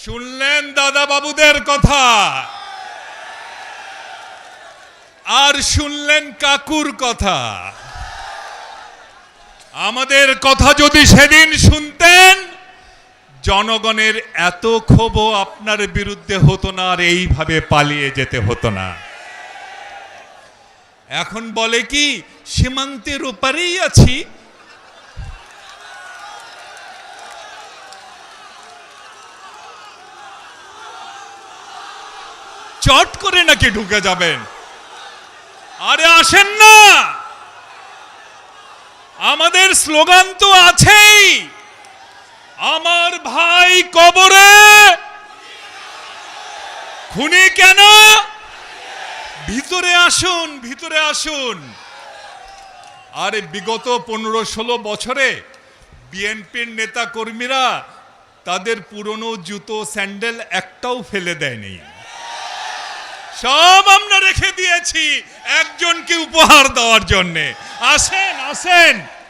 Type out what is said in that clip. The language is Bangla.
শুনলেন দাদা বাবুদের কথা, আর শুনলেন কাকুর কথা। আমাদের কথা যদি সেদিন শুনতেন, জনগণের এত ক্ষোভ আপনার বিরুদ্ধে হতো না, আর এইভাবে পালিয়ে যেতে হতো না। এখন বলে কি সীমান্তের ওপারেই আছি। চট করে নাকি ঢুকে যাবেন? আরে আসেন না, আমাদের স্লোগান তো আছেই, আমার ভাই কবরে, খুনি কেন, ভিতরে আসুন, ভিতরে আসুন। আর বিগত 15-16 বছরে বিএনপির নেতা কর্মীরা তাদের পুরনো জুতো স্যান্ডেল একটাও ফেলে দেয়নি, সব আমরা রেখে দিয়েছি একজনকে উপহার দেওয়ার জন্যে। আসেন আসেন।